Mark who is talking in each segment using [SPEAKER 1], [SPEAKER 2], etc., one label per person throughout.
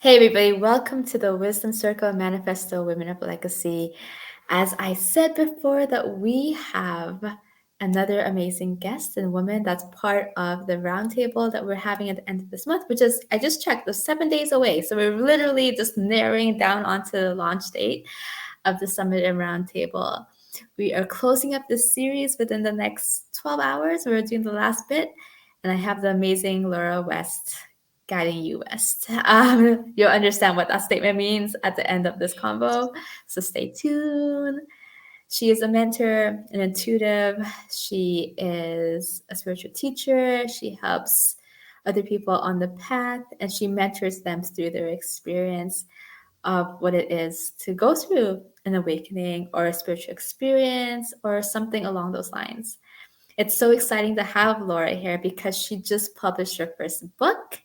[SPEAKER 1] Hey, everybody, welcome to the Wisdom Circle Manifesto Women of Legacy. As I said before, that we have another amazing guest and woman that's part of the roundtable that we're having at the end of this month, which is, I just checked, was 7 days away. So we're literally just narrowing down onto the launch date of the summit and roundtable. We are closing up this series within the next 12 hours. We're doing the last bit, and I have the amazing Laura West guiding you west. You'll understand what that statement means at the end of this convo, so stay tuned. She is a mentor, an intuitive. She is a spiritual teacher. She helps other people on the path, and she mentors them through their experience of what it is to go through an awakening or a spiritual experience or something along those lines. It's so exciting to have Laura here because she just published her first book,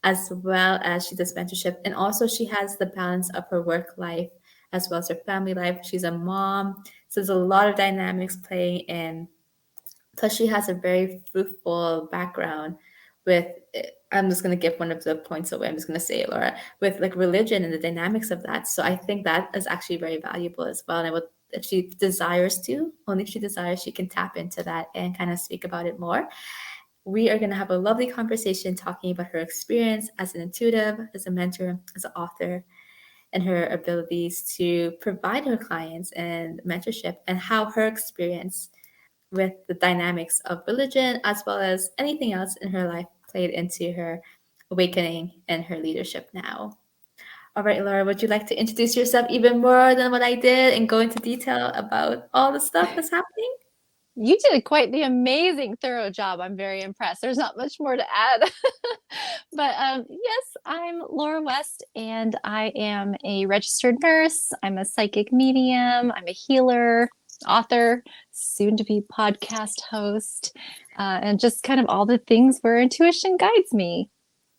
[SPEAKER 1] as well as she does mentorship. And also, she has the balance of her work life as well as her family life. She's a mom. So there's a lot of dynamics playing in. Plus, she has a very fruitful background with, I'm just going to give one of the points away. I'm just going to say it, Laura, with like religion and the dynamics of that. So I think that is actually very valuable as well. And I would, if she desires to, only if she desires, she can tap into that and kind of speak about it more. We are going to have a lovely conversation talking about her experience as an intuitive, as a mentor, as an author, and her abilities to provide her clients and mentorship, and how her experience with the dynamics of religion as well as anything else in her life played into her awakening and her leadership now. All right, Laura, would you like to introduce yourself even more than what I did and go into detail about all the stuff that's happening?
[SPEAKER 2] You did quite the amazing, thorough job. I'm very impressed. There's not much more to add. But yes, I'm Laura West, and I am a registered nurse. I'm a psychic medium. I'm a healer, author, soon to be podcast host, and just kind of all the things where intuition guides me.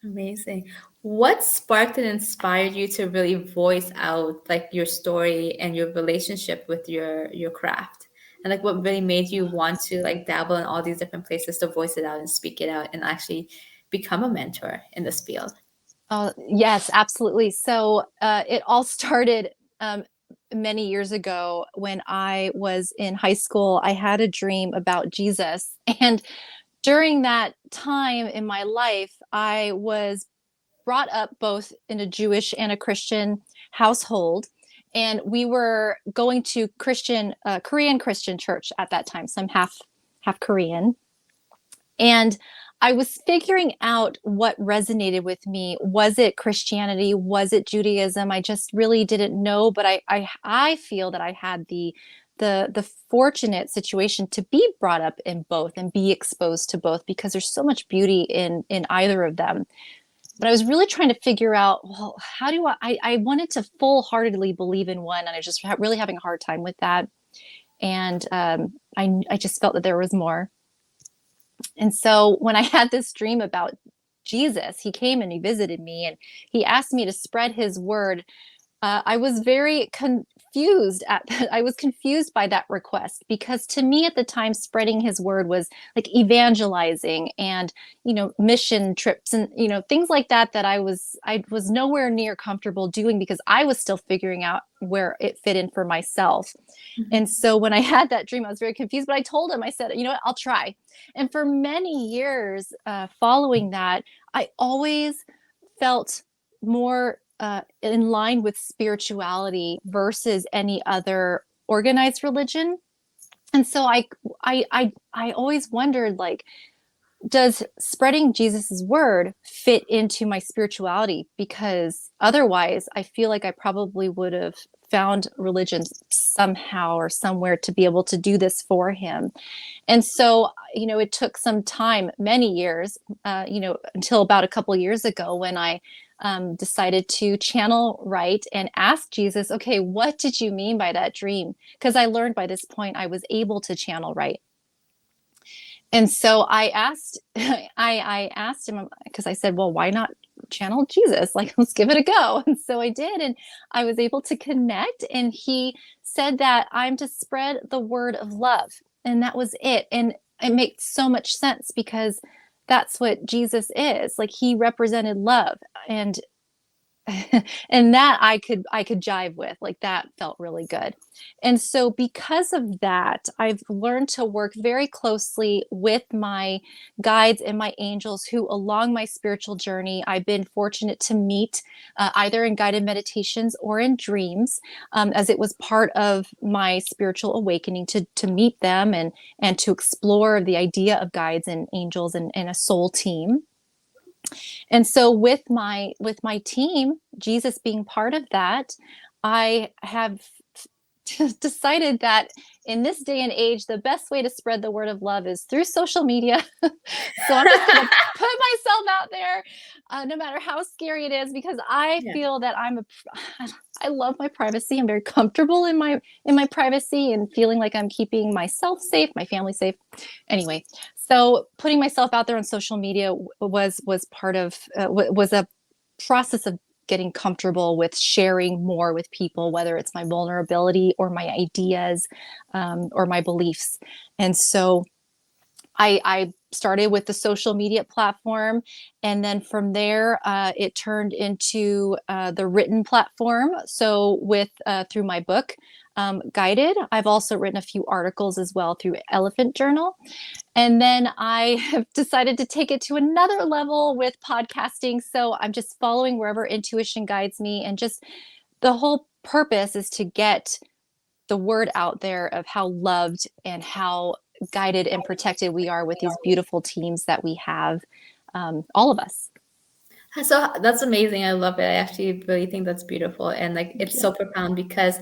[SPEAKER 1] Amazing. What sparked and inspired you to really voice out like your story and your relationship with your craft? And like what really made you want to like dabble in all these different places to voice it out and speak it out and actually become a mentor in this field?
[SPEAKER 2] Oh, yes, absolutely. So it all started many years ago when I was in high school. I had a dream about Jesus. And during that time in my life, I was brought up both in a Jewish and a Christian household. And we were going to Korean Christian church at that time. So I'm half Korean. And I was figuring out what resonated with me. Was it Christianity? Was it Judaism? I just really didn't know, but I feel that I had the fortunate situation to be brought up in both and be exposed to both because there's so much beauty in either of them. But I was really trying to figure out, well, how do I wanted to full-heartedly believe in one, and I just really having a hard time with that. And I just felt that there was more. And so when I had this dream about Jesus, he came and he visited me and he asked me to spread his word. I was very confused at that. I was confused by that request because to me at the time, spreading his word was like evangelizing and, mission trips and, things like that, that I was nowhere near comfortable doing because I was still figuring out where it fit in for myself. And
[SPEAKER 1] Mhm.
[SPEAKER 2] so when I had that dream, I was very confused, but I told him, I said, you know what, I'll try. And for many years following that, I always felt more in line with spirituality versus any other organized religion. And so I always wondered, like, does spreading Jesus's word fit into my spirituality? Because otherwise, I feel like I probably would have found religion somehow or somewhere to be able to do this for him. And so, it took some time, many years, until about a couple years ago when I decided to channel right and ask Jesus, okay, what did you mean by that dream? Because I learned by this point I was able to channel right. And so I asked, I asked him because I said, well, why not channel Jesus? Like, let's give it a go. And so I did, and I was able to connect. And he said that I'm to spread the word of love, and that was it. And it makes so much sense because that's what Jesus is. Like he represented love, and And that I could jive with. Like that felt really good. And so because of that, I've learned to work very closely with my guides and my angels who along my spiritual journey I've been fortunate to meet, either in guided meditations or in dreams, as it was part of my spiritual awakening to meet them and to explore the idea of guides and angels and a soul team. And so with my team, Jesus being part of that, I have decided that in this day and age, the best way to spread the word of love is through social media. So I'm just going to put myself out there, no matter how scary it is, because I
[SPEAKER 1] Yeah.
[SPEAKER 2] feel that I love my privacy. I'm very comfortable in my privacy and feeling like I'm keeping myself safe, my family safe. Anyway, so putting myself out there on social media was part of was a process of getting comfortable with sharing more with people, whether it's my vulnerability or my ideas, or my beliefs. And so I started with the social media platform, and then from there, it turned into the written platform. So with through my book, Guided, I've also written a few articles as well through Elephant Journal. And then I have decided to take it to another level with podcasting. So I'm just following wherever intuition guides me. And just the whole purpose is to get the word out there of how loved and how guided and protected we are with these beautiful teams that we have, all of us.
[SPEAKER 1] So that's amazing. I love it. I actually really think that's beautiful. And like
[SPEAKER 2] Thank
[SPEAKER 1] it's
[SPEAKER 2] you.
[SPEAKER 1] so profound because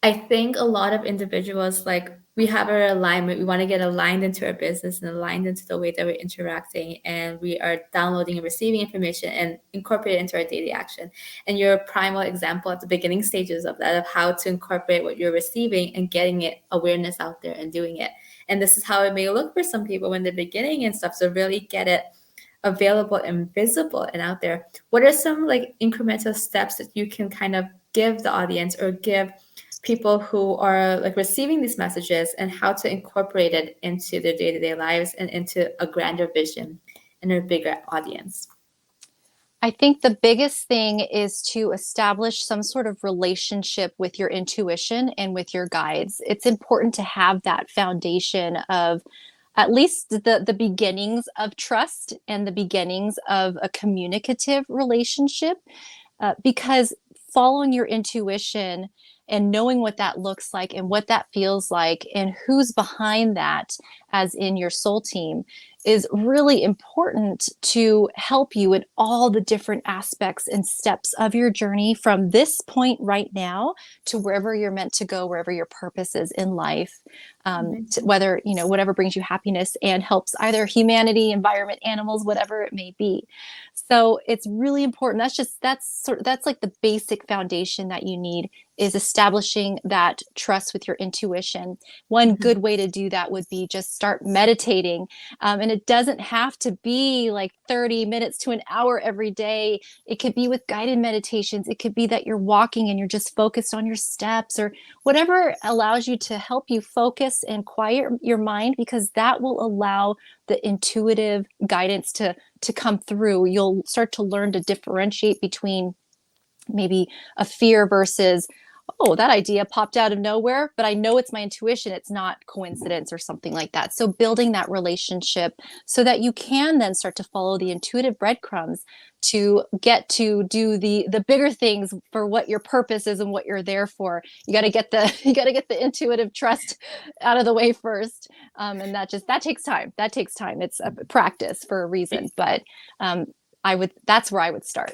[SPEAKER 1] I think a lot of individuals, like we have our alignment, we want to get aligned into our business and aligned into the way that we're interacting, and we are downloading and receiving information and incorporate it into our daily action. And you're a primal example at the beginning stages of that, of how to incorporate what you're receiving and getting it awareness out there and doing it. And this is how it may look for some people when they're beginning and stuff. So really get it available and visible and out there. What are some like incremental steps that you can kind of give the audience or give people who are like receiving these messages, and how to incorporate it into their day-to-day lives and into a grander vision and a bigger audience?
[SPEAKER 2] I think the biggest thing is to establish some sort of relationship with your intuition and with your guides. It's important to have that foundation of at least the beginnings of trust and the beginnings of a communicative relationship, because following your intuition and knowing what that looks like and what that feels like and who's behind that, as in your soul team, is really important to help you in all the different aspects and steps of your journey from this point right now to wherever you're meant to go, wherever your purpose is in life,
[SPEAKER 1] Amazing.
[SPEAKER 2] whether, whatever brings you happiness and helps either humanity, environment, animals, whatever it may be. So it's really important. That's like the basic foundation that you need, is establishing that trust with your intuition. One
[SPEAKER 1] Mhm.
[SPEAKER 2] good way to do that would be just start meditating. And it doesn't have to be like 30 minutes to an hour every day. It could be with guided meditations. It could be that you're walking and you're just focused on your steps, or whatever allows you to help you focus and quiet your mind, because that will allow the intuitive guidance to come through. You'll start to learn to differentiate between maybe a fear versus, oh, that idea popped out of nowhere, but I know it's my intuition. It's not coincidence or something like that. So building that relationship so that you can then start to follow the intuitive breadcrumbs to get to do the bigger things for what your purpose is and what you're there for. You got to get the you got to get the intuitive trust out of the way first, and that takes time. That takes time. It's a practice for a reason, but that's where I would start.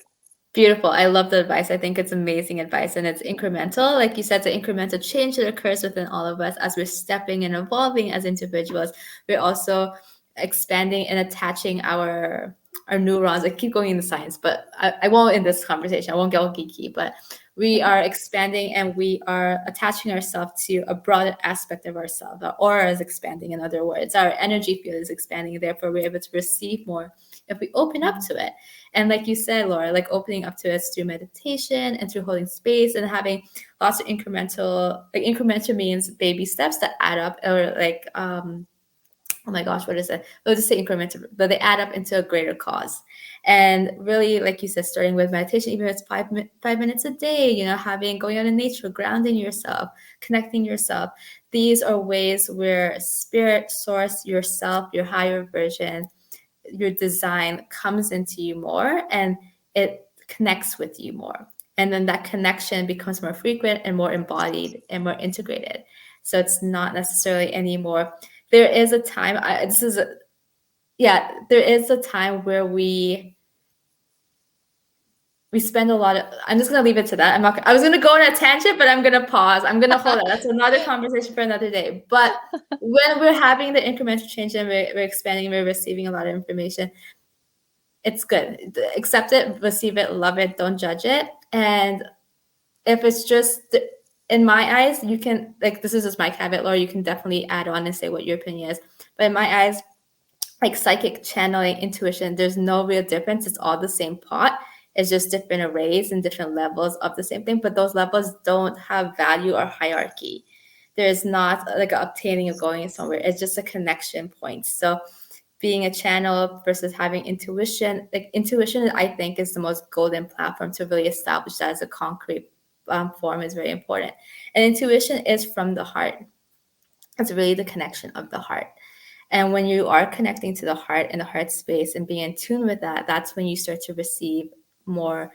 [SPEAKER 1] Beautiful. I love the advice. I think it's amazing advice, and it's incremental. Like you said, the incremental change that occurs within all of us as we're stepping and evolving as individuals. We're also expanding and attaching our neurons. I keep going into science, but I won't in this conversation. I won't get all geeky, but we are expanding and we are attaching ourselves to a broader aspect of ourselves. Our aura is expanding, in other words. Our energy field is expanding. Therefore, we're able to receive more if we open up to it. And like you said, Laura, like opening up to it through meditation and through holding space and having lots of incremental, like incremental means baby steps that add up, or like oh my gosh, what is it? Let's just say incremental, but they add up into a greater cause. And really, like you said, starting with meditation, even if it's 5 minutes a day, having going out in nature, grounding yourself, connecting yourself. These are ways where spirit, source, yourself, your higher version, your design comes into you more and it connects with you more. And then that connection becomes more frequent and more embodied and more integrated. So it's not necessarily anymore. There is a time, yeah, there is a time where we spend a lot of, I'm just going to leave it to that. I was going to go on a tangent, but I'm going to pause. I'm going to hold that. That's another conversation for another day. But when we're having the incremental change and we're expanding, we're receiving a lot of information, it's good. Accept it, receive it, love it, don't judge it. And if it's just, in my eyes, you can, like, this is just my caveat, Laura, you can definitely add on and say what your opinion is. But in my eyes, like psychic channeling, intuition, there's no real difference. It's all the same pot. It's just different arrays and different levels of the same thing. But those levels don't have value or hierarchy. There's not like an obtaining or going somewhere. It's just a connection point. So being a channel versus having intuition, like intuition, I think is the most golden platform to really establish that as a concrete form is very important. And intuition is from the heart. It's really the connection of the heart. And when you are connecting to the heart and the heart space and being in tune with that, that's when you start to receive more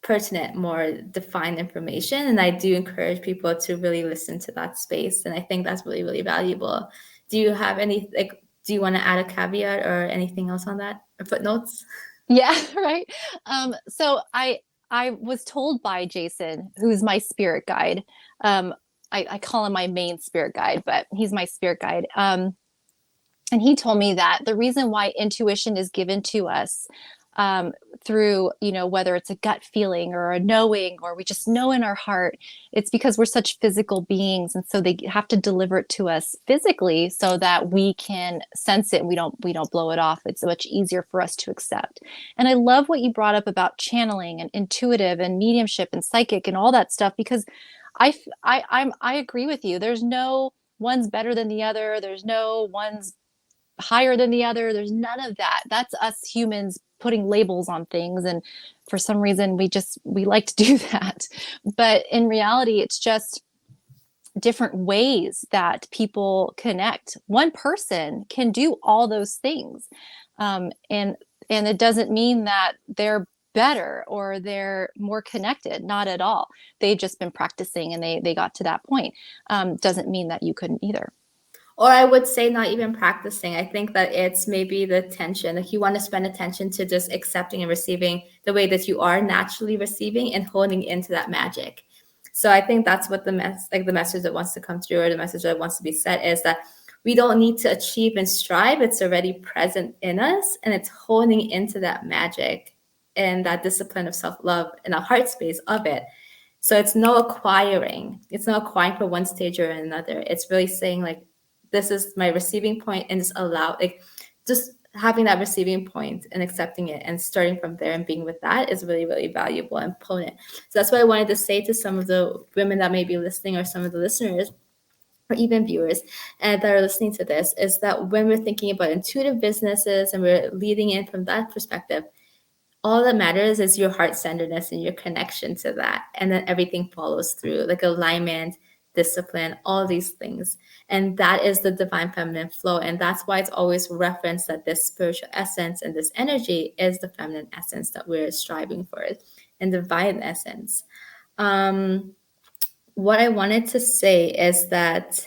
[SPEAKER 1] pertinent, more defined information. And I do encourage people to really listen to that space. And I think that's really, really valuable. Do you have any, like, do you want to add a caveat or anything else on that or footnotes?
[SPEAKER 2] Yeah, right. So I was told by Jason, who's my spirit guide. I call him my main spirit guide, but he's my spirit guide. And he told me that the reason why intuition is given to us through, whether it's a gut feeling or a knowing, or we just know in our heart, it's because we're such physical beings. And so they have to deliver it to us physically so that we can sense it and we don't blow it off. It's much easier for us to accept. And I love what you brought up about channeling and intuitive and mediumship and psychic and all that stuff, because I agree with you. There's no one's better than the other. There's no one's higher than the other. There's none of that. That's us humans putting labels on things. And for some reason, we like to do that. But in reality, it's just different ways that people connect. One person can do all those things. And it doesn't mean that they're better or they're more connected. Not at all. They've just been practicing and they got to that point. Doesn't mean that you couldn't either.
[SPEAKER 1] Or I would say not even practicing. I think that it's maybe the tension. Like you want to spend attention to just accepting and receiving the way that you are naturally receiving and holding into that magic. So I think that's what the message that wants to come through, or the message that wants to be said, is that we don't need to achieve and strive. It's already present in us, and it's holding into that magic and that discipline of self-love and a heart space of it. So it's no acquiring. It's not acquiring for one stage or another. It's really saying like, this is my receiving point, and just allow, like, just having that receiving point and accepting it and starting from there and being with that is really, really valuable and potent. So that's what I wanted to say to some of the women that may be listening, or some of the listeners, or even viewers that are listening to this, is that when we're thinking about intuitive businesses and we're leading in from that perspective, all that matters is your heart centeredness and your connection to that. And then everything follows through, like alignment, discipline, all these things. And that is the divine feminine flow. And that's why it's always referenced that this spiritual essence and this energy is the feminine essence that we're striving for, and divine essence. What I wanted to say is that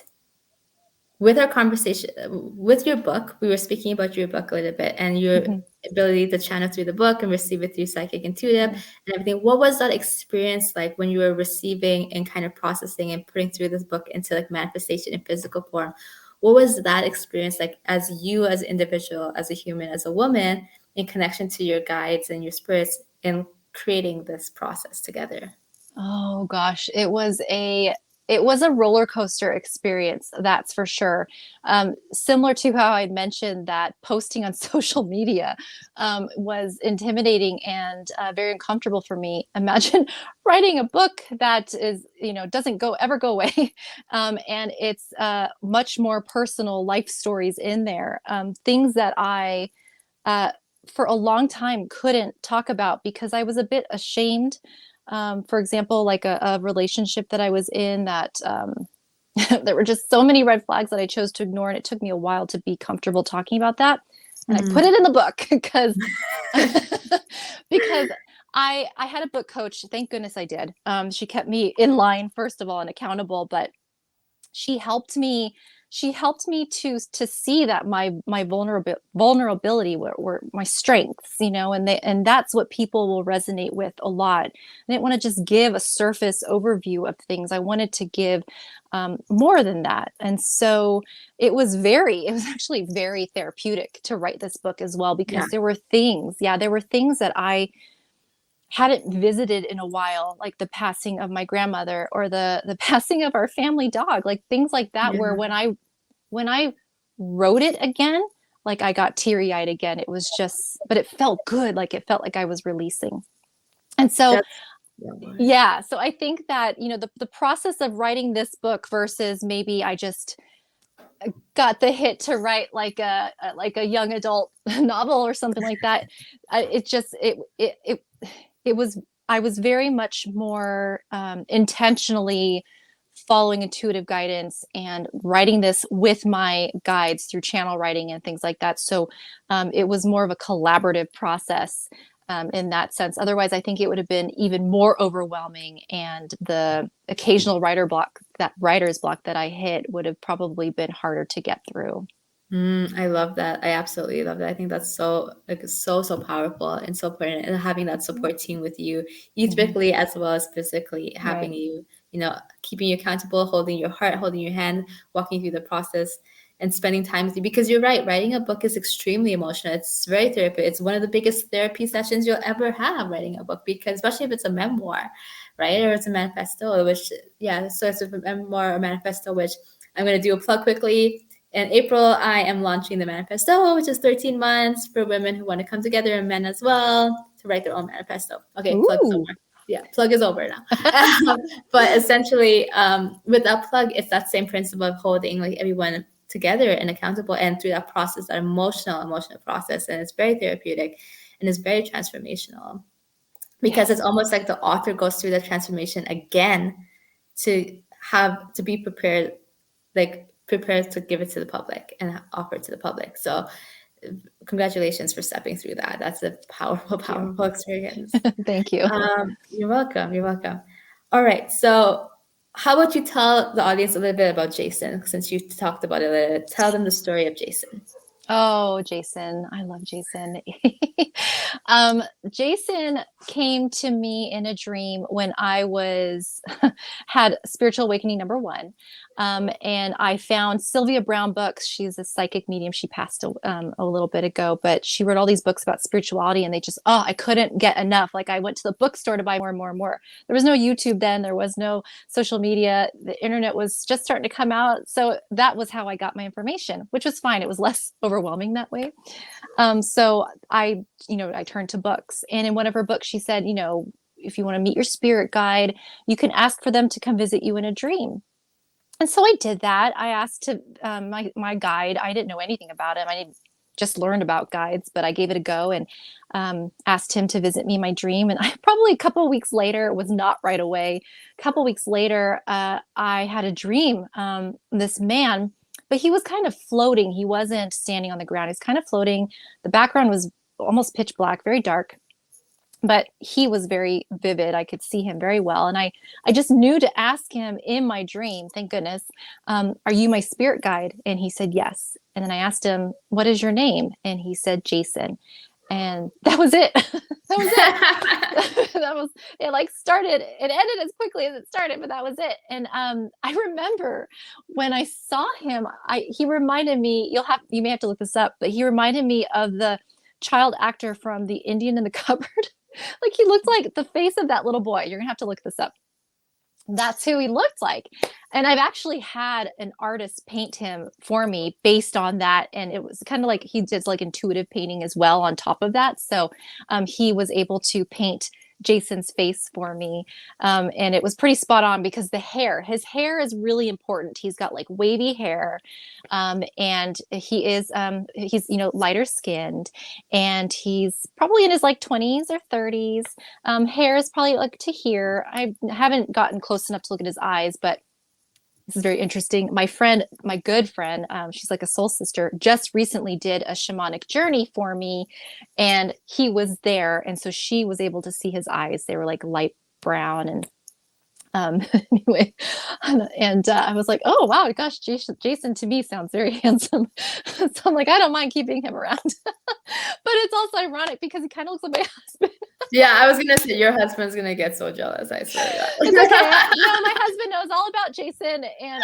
[SPEAKER 1] with our conversation, with your book, we were speaking about your book a little bit and your
[SPEAKER 2] Mm-hmm.
[SPEAKER 1] ability to channel through the book and receive it through psychic intuitive
[SPEAKER 2] Mm-hmm.
[SPEAKER 1] and everything. What was that experience like when you were receiving and kind of processing and putting through this book into like manifestation in physical form? What was that experience like as you, as an individual, as a human, as a woman, in connection to your guides and your spirits in creating this process together?
[SPEAKER 2] Oh gosh, it was a it was a roller coaster experience, that's for sure. Similar to how I mentioned that posting on social media was intimidating and very uncomfortable for me. Imagine writing a book that is, doesn't ever go away, and it's much more personal life stories in there, things that I uh, for a long time couldn't talk about because I was a bit ashamed. For example, like a relationship that I was in that there were just so many red flags that I chose to ignore, and it took me a while to be comfortable talking about that. And I put
[SPEAKER 1] Mm.
[SPEAKER 2] it in the book because because I had a book coach. Thank goodness I did. She kept me in line, first of all, and accountable, but she helped me to see that my vulnerability were my strengths, and that's what people will resonate with a lot. I didn't want to just give a surface overview of things. I wanted to give more than that. And so it was actually very therapeutic to write this book as well,
[SPEAKER 1] Yeah.
[SPEAKER 2] because there were things that I hadn't visited in a while, like the passing of my grandmother or the passing of our family dog, like things like that, where
[SPEAKER 1] Yeah.
[SPEAKER 2] when I wrote it again, like I got teary eyed again. It was just, but it felt good. Like it felt like I was releasing. And so,
[SPEAKER 1] That's yeah.
[SPEAKER 2] yeah, so I think that, the process of writing this book versus maybe I just got the hit to write like a young adult novel or something like that. It just, it was, I was very much more intentionally following intuitive guidance and writing this with my guides through channel writing and things like that. So it was more of a collaborative process in that sense. Otherwise, I think it would have been even more overwhelming, and the occasional writer's block that I hit would have probably been harder to get through.
[SPEAKER 1] I love that. I absolutely love that. I think that's so like so powerful and so important. And having that support team with you,
[SPEAKER 2] Mm-hmm.
[SPEAKER 1] ethically as well as physically, having
[SPEAKER 2] Right.
[SPEAKER 1] you, keeping you accountable, holding your heart, holding your hand, walking through the process, and spending time with you. Because you're right, writing a book is extremely emotional. It's very therapeutic. It's one of the biggest therapy sessions you'll ever have, writing a book, because especially if it's a memoir, right, or it's a manifesto, which yeah, so it's a memoir or manifesto, which I'm going to do a plug quickly. In April, I am launching the manifesto, which is 13 months for women who want to come together, and men as well, to write their own manifesto. Okay, plug is
[SPEAKER 2] Ooh.
[SPEAKER 1] over. Yeah, plug is over now. But essentially, with that plug, it's that same principle of holding like everyone together and accountable, and through that process, that emotional process, and it's very therapeutic, and it's very transformational, because it's
[SPEAKER 2] Yes.
[SPEAKER 1] almost like the author goes through the transformation again to have to be prepared, like prepared to give it to the public and offer it to the public. So congratulations for stepping through that. That's a powerful,
[SPEAKER 2] Thank you.
[SPEAKER 1] powerful experience.
[SPEAKER 2] Thank you.
[SPEAKER 1] You're welcome. You're welcome. All right. So how about you tell the audience a little bit about Jason, since you talked about it a little. Tell them the story of Jason.
[SPEAKER 2] Oh, Jason. I love Jason. Jason came to me in a dream when I was had spiritual awakening number one. And I found Sylvia Brown books. She's a psychic medium. She passed a little bit ago, but she wrote all these books about spirituality, and they just, I couldn't get enough. Like I went to the bookstore to buy more and more and more. There was no YouTube then. There was no social media. The internet was just starting to come out. So that was how I got my information, which was fine. It was less overwhelming that way. So I turned to books, and in one of her books, she said, if you want to meet your spirit guide, you can ask for them to come visit you in a dream. And so I did that. I asked to my guide. I didn't know anything about him. I didn't just learned about guides, but I gave it a go and asked him to visit me in my dream. And probably a couple of weeks later, it was not right away. A couple of weeks later, I had a dream. This man, but he was kind of floating. He wasn't standing on the ground. He's kind of floating. The background was almost pitch black, very dark, but he was very vivid. I could see him very well. And I just knew to ask him in my dream, thank goodness, are you my spirit guide? And he said, yes. And then I asked him, what is your name? And he said, Jason. And that was it. That was it. That was it. Like started, it ended as quickly as it started, but that was it. And I remember when I saw him, he reminded me. You may have to look this up, but he reminded me of the child actor from The Indian in the Cupboard. Like he looked like the face of that little boy. You're gonna have to look this up. that's who he looked like. And I've actually had an artist paint him for me based on that. And it was kind of like he did like intuitive painting as well on top of that. So he was able to paint Jason's face for me. And it was pretty spot on because his hair is really important. He's got like wavy hair. And he's, lighter skinned, and he's probably in his like 20s or 30s. Hair is probably like to here. I haven't gotten close enough to look at his eyes, but this is very interesting. My good friend, she's like a soul sister, just recently did a shamanic journey for me, and he was there. And so she was able to see his eyes. They were like light brown. And anyway, and I was like, oh, wow, gosh, Jason to me sounds very handsome. So I'm like, I don't mind keeping him around. But it's also ironic because he kind of looks like my husband.
[SPEAKER 1] Yeah, I was gonna say your husband's gonna get so jealous. I swear to
[SPEAKER 2] It's okay.
[SPEAKER 1] God.
[SPEAKER 2] No, my husband knows all about Jason, and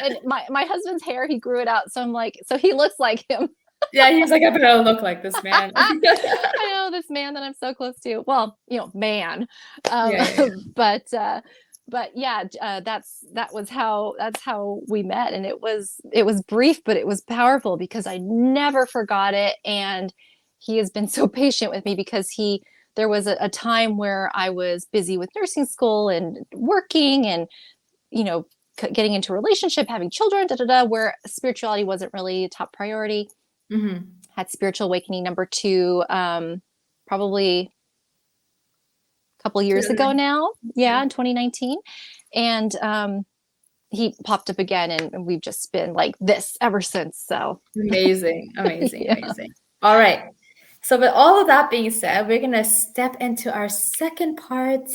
[SPEAKER 2] and my husband's hair, he grew it out, so I'm like, so he looks like him.
[SPEAKER 1] Yeah, he's like, I better look like this man.
[SPEAKER 2] I know this man that I'm so close to. Well, man.
[SPEAKER 1] Yeah.
[SPEAKER 2] But yeah, that's how we met, and it was brief, but it was powerful because I never forgot it, and he has been so patient with me because there was a time where I was busy with nursing school and working and, getting into a relationship, having children, where spirituality wasn't really a top priority.
[SPEAKER 1] Mm-hmm.
[SPEAKER 2] Had spiritual awakening number 2, probably a couple years ago now. Yeah, in 2019. And he popped up again, and we've just been like this ever since. So
[SPEAKER 1] Amazing, amazing,
[SPEAKER 2] yeah.
[SPEAKER 1] amazing. All right. So with all of that being said, we're gonna step into our second part,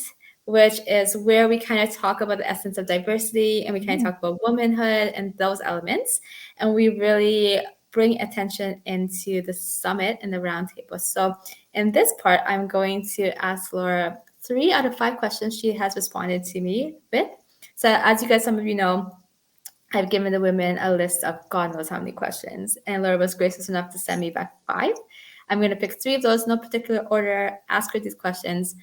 [SPEAKER 1] which is where we kind of talk about the essence of diversity, and we kind of talk about womanhood and those elements. And we really bring attention into the summit and the roundtable. So in this part, I'm going to ask Laura 3 out of 5 questions she has responded to me with. So as you guys, some of you know, I've given the women a list of God knows how many questions, and Laura was gracious enough to send me back 5. I'm going to pick 3 of those, no particular order, ask her these questions.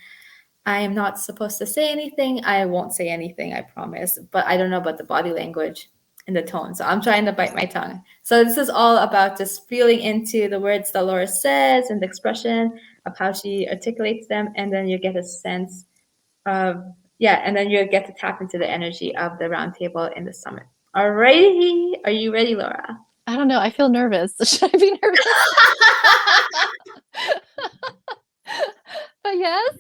[SPEAKER 1] I am not supposed to say anything. I won't say anything, I promise, but I don't know about the body language and the tone, so I'm trying to bite my tongue. So this is all about just feeling into the words that Laura says and the expression of how she articulates them, and then you get a sense of, and then you get to tap into the energy of the roundtable in the summit. Alrighty, are you ready, Laura?
[SPEAKER 2] I don't know. I feel nervous. Should I be nervous? But yes.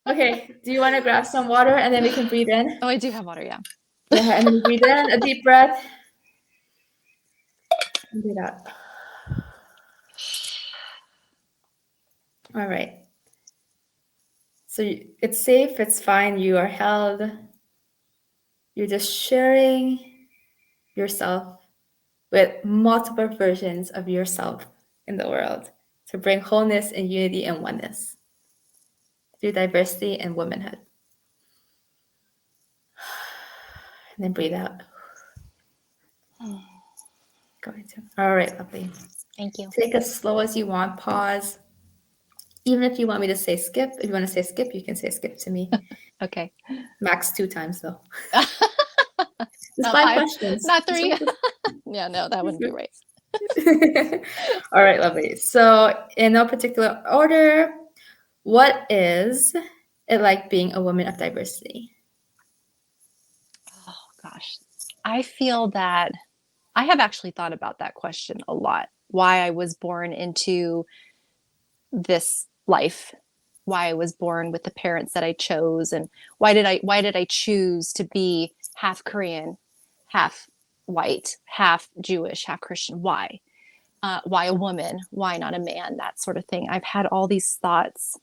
[SPEAKER 1] Okay, do you want to grab some water and then we can breathe in?
[SPEAKER 2] Oh, I do have water, yeah.
[SPEAKER 1] Yeah, and then breathe in, a deep breath. And breathe out. All right. So it's safe, it's fine, you are held. You're just sharing yourself with multiple versions of yourself in the world to bring wholeness and unity and oneness through diversity and womanhood. And then breathe out. Going to. All right, lovely.
[SPEAKER 2] Thank you.
[SPEAKER 1] Take as slow as you want. Pause. Even if you want me to say skip, if you want to say skip, you can say skip to me.
[SPEAKER 2] Okay.
[SPEAKER 1] Max 2 times though. Just
[SPEAKER 2] Not
[SPEAKER 1] 5
[SPEAKER 2] 5,
[SPEAKER 1] questions.
[SPEAKER 2] not 3. Yeah, no, that wouldn't be right.
[SPEAKER 1] All right, lovely. So in no particular order, what is it like being a woman of diversity?
[SPEAKER 2] Oh gosh. I feel that I have actually thought about that question a lot. Why I was born into this life, why I was born with the parents that I chose, and why did I choose to be half Korean, half white, half Jewish, half Christian? Why a woman? Why not a man? That sort of thing. I've had all these thoughts.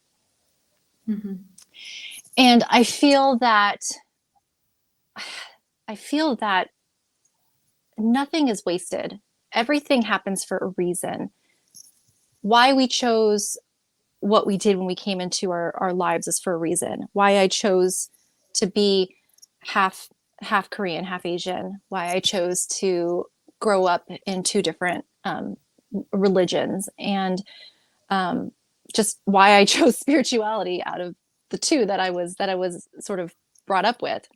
[SPEAKER 1] Mm-hmm.
[SPEAKER 2] And I feel that nothing is wasted. Everything happens for a reason. Why we chose what we did when we came into our lives is for a reason. Why I chose to be half Korean, half Asian. Why I chose to grow up in 2 different religions, and just why I chose spirituality out of the 2 that I was sort of brought up with,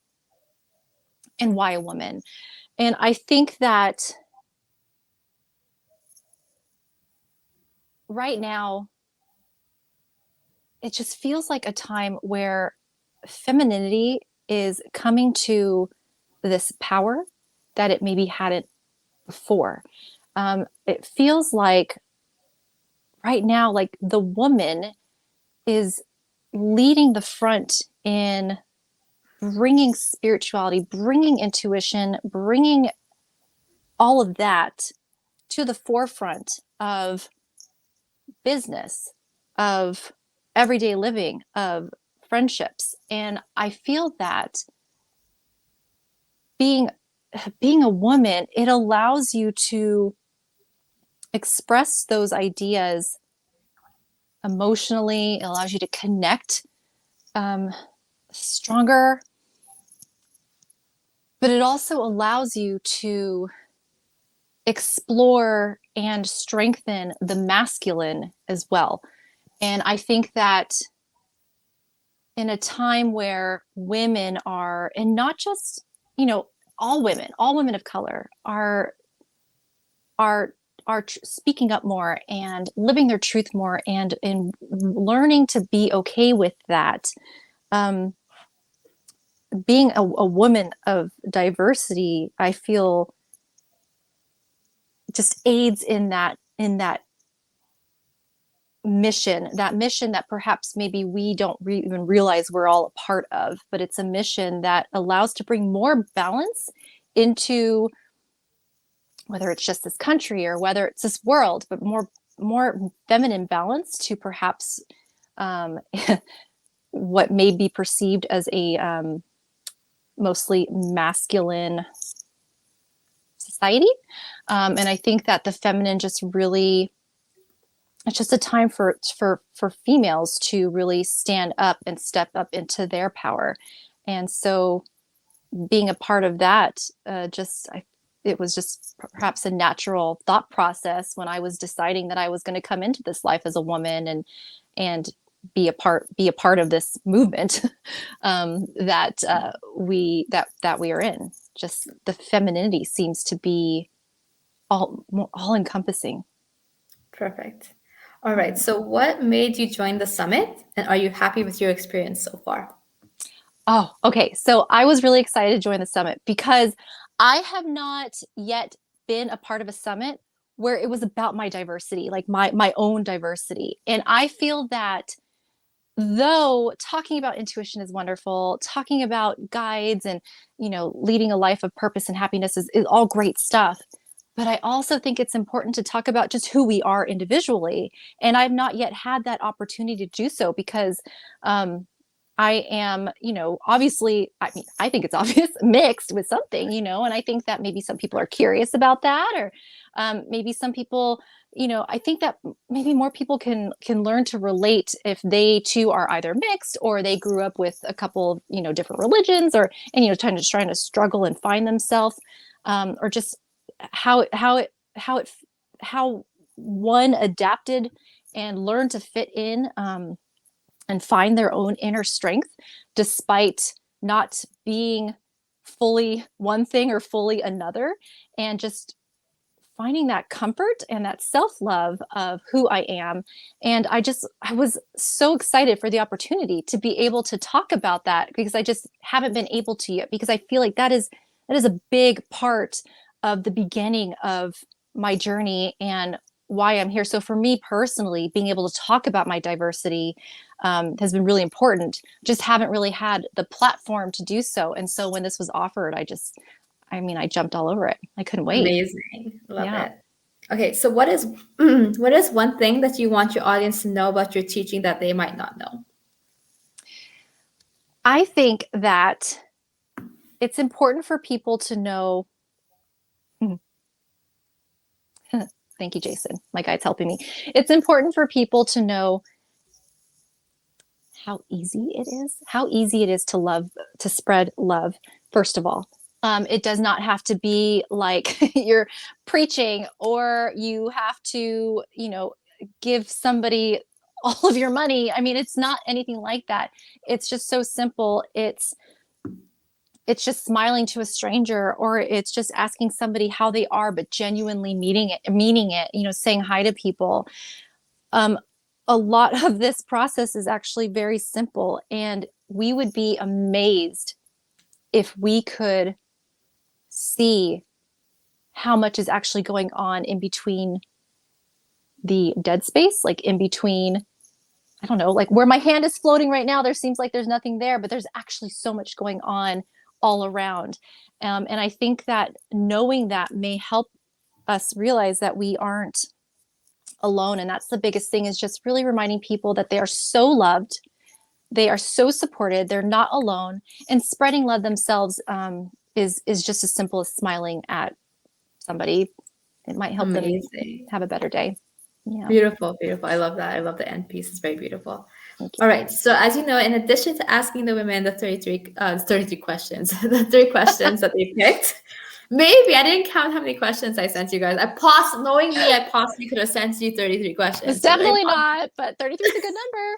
[SPEAKER 2] and why a woman. And I think that right now, it just feels like a time where femininity is coming to this power that it maybe hadn't before. It feels like right now, like the woman is leading the front in bringing spirituality, bringing intuition, bringing all of that to the forefront of business, of everyday living, of friendships. And I feel that being being a woman, it allows you to express those ideas emotionally. It allows you to connect um, stronger, but it also allows you to explore and strengthen the masculine as well. And I think that in a time where women are, and not just, you know, all women of color are speaking up more and living their truth more and in learning to be okay with that. Um, being a woman of diversity, I feel just aids in that mission that perhaps maybe we don't even realize we're all a part of, but it's a mission that allows to bring more balance into whether it's just this country or whether it's this world, but more feminine balance to perhaps um, what may be perceived as a mostly masculine society. And I think that the feminine just really, it's just a time for females to really stand up and step up into their power. And so being a part of that, it was just perhaps a natural thought process when I was deciding that I was going to come into this life as a woman and be a part of this movement that we are in. Just the femininity seems to be all encompassing.
[SPEAKER 1] Perfect. All right. So, what made you join the summit, and are you happy with your experience so far?
[SPEAKER 2] Oh, okay. So I was really excited to join the summit because I have not yet been a part of a summit where it was about my diversity, like my own diversity. And I feel that though talking about intuition is wonderful, talking about guides and, leading a life of purpose and happiness is all great stuff. But I also think it's important to talk about just who we are individually. And I've not yet had that opportunity to do so because um, I am, obviously, I mean, I think it's obvious, mixed with something, and I think that maybe some people are curious about that, or maybe some people, I think that maybe more people can learn to relate if they too are either mixed or they grew up with a couple of, different religions, or and trying to struggle and find themselves, or just how it how one adapted and learned to fit in. And find their own inner strength despite not being fully one thing or fully another, and just finding that comfort and that self-love of who I am. And I was so excited for the opportunity to be able to talk about that because I just haven't been able to yet, because I feel like that is a big part of the beginning of my journey and why I'm here. So for me personally, being able to talk about my diversity has been really important. Just haven't really had the platform to do so. And so when this was offered, I jumped all over it. I couldn't wait.
[SPEAKER 1] Amazing. Love
[SPEAKER 2] Yeah.
[SPEAKER 1] it. Okay, so what is what is one thing that you want your audience to know about your teaching that they might not know?
[SPEAKER 2] I think that it's important for people to know. Thank you, Jason. My guide's helping me. It's important for people to know how easy it is to love, to spread love, first of all. It does not have to be like you're preaching or you have to, give somebody all of your money. I mean, it's not anything like that. It's just so simple. It's it's just smiling to a stranger, or it's just asking somebody how they are, but genuinely meaning it, saying hi to people. Um, a lot of this process is actually very simple, and we would be amazed if we could see how much is actually going on in between the dead space, like in between, I don't know, like where my hand is floating right now, there seems like there's nothing there, but there's actually so much going on all around. And I think that knowing that may help us realize that we aren't alone. And that's the biggest thing, is just really reminding people that they are so loved, they are so supported, they're not alone, and spreading love themselves is just as simple as smiling at somebody. It might help them
[SPEAKER 1] Amazing.
[SPEAKER 2] have a better day. Yeah.
[SPEAKER 1] Beautiful, beautiful. I love that. I love the end piece. It's very beautiful.
[SPEAKER 2] Thank
[SPEAKER 1] All
[SPEAKER 2] you.
[SPEAKER 1] right. So as you know, in addition to asking the women the 33 questions, the three questions that they picked, maybe I didn't count how many questions I sent you guys. Knowing me, I possibly could have sent you 33
[SPEAKER 2] It's
[SPEAKER 1] questions. So
[SPEAKER 2] definitely not, but 33 is a good number.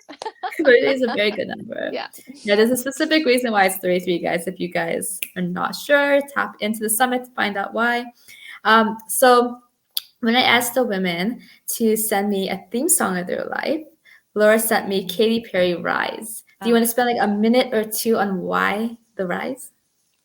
[SPEAKER 1] 33 is a very good number.
[SPEAKER 2] Yeah.
[SPEAKER 1] Yeah, there's a specific reason why it's 33, guys. If you guys are not sure, tap into the summit to find out why. So when I asked the women to send me a theme song of their life, Laura sent me Katy Perry Rise. Do you want to spend like a minute or two on why the Rise?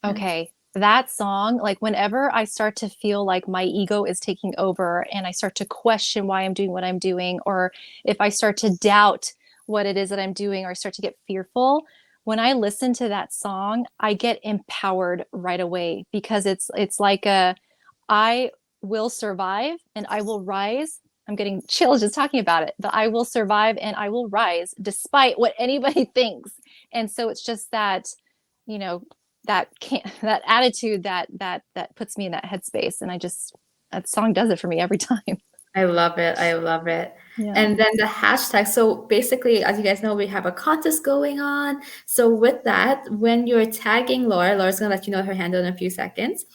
[SPEAKER 2] Okay. That song, like whenever I start to feel like my ego is taking over and I start to question why I'm doing what I'm doing, or if I start to doubt what it is that I'm doing, or I start to get fearful, when I listen to that song, I get empowered right away, because it's like a I will survive and I will rise. I'm getting chills just talking about it, but I will survive and I will rise despite what anybody thinks. And so it's just that, you know, that attitude that puts me in that headspace, and I just, that song does it for me every time.
[SPEAKER 1] I love it. I love it.
[SPEAKER 2] Yeah.
[SPEAKER 1] And then the hashtag. So basically, as you guys know, we have a contest going on. So with that, when you're tagging Laura, Laura's gonna let you know her handle in a few seconds,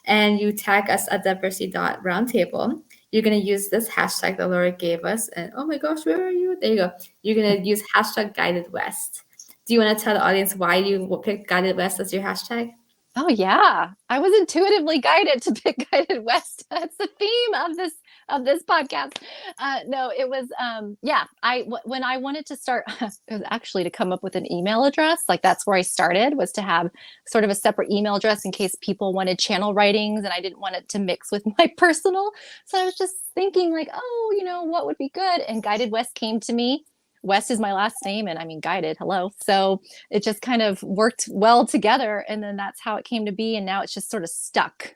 [SPEAKER 1] and you tag us at diversity.roundtable. You're gonna use this hashtag that Laura gave us. And oh my gosh, where are you? There you go. You're gonna use hashtag Guided West. Do you want to tell the audience why you picked Guided West as your hashtag?
[SPEAKER 2] Oh yeah, I was intuitively guided to pick Guided West. That's the theme of this podcast. No, it was yeah. When I wanted to start, it was actually to come up with an email address. Like that's where I started, was to have sort of a separate email address in case people wanted channel writings, and I didn't want it to mix with my personal. So I was just thinking like, oh, what would be good? And Guided West came to me. West is my last name, and I mean guided. Hello. So it just kind of worked well together, and then that's how it came to be, and now it's just sort of stuck.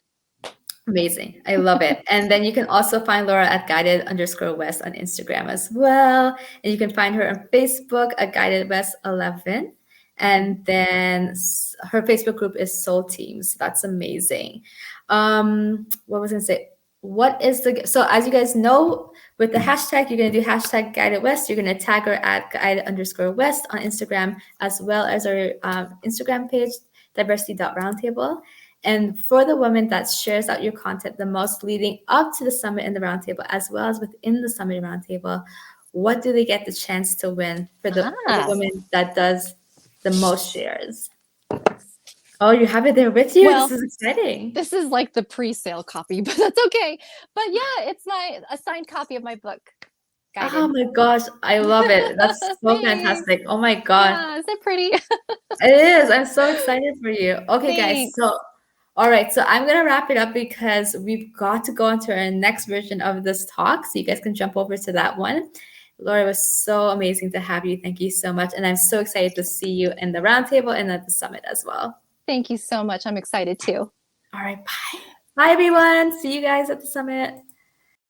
[SPEAKER 1] Amazing. I love it. And then you can also find Laura at guided_west on Instagram as well. And you can find her on Facebook at guided west 11. And then her Facebook group is Soul Teams. That's amazing. What was I going to say? So as you guys know, with the hashtag, you're going to do hashtag guided west. You're going to tag her at guided_west on Instagram, as well as our Instagram page, diversity.roundtable. And for the woman that shares out your content the most leading up to the summit and the roundtable, as well as within the summit and roundtable, what do they get the chance to win for the woman that does the most shares? Oh, you have it there with you?
[SPEAKER 2] Well,
[SPEAKER 1] this is exciting.
[SPEAKER 2] This is like the pre-sale copy, but that's okay. But yeah, it's a signed copy of my book. Guided.
[SPEAKER 1] Oh my gosh, I love it. That's so fantastic. Oh my god.
[SPEAKER 2] Yeah, is it pretty?
[SPEAKER 1] It is. I'm so excited for you. Okay, guys.
[SPEAKER 2] Thanks.
[SPEAKER 1] So all right, so I'm gonna wrap it up because we've got to go into our next version of this talk, so you guys can jump over to that one. Laura, it was so amazing to have you. Thank you so much, and I'm so excited to see you in the roundtable and at the summit as well.
[SPEAKER 2] Thank you so much. I'm excited too.
[SPEAKER 1] All right, bye. Bye, everyone. See you guys at the summit.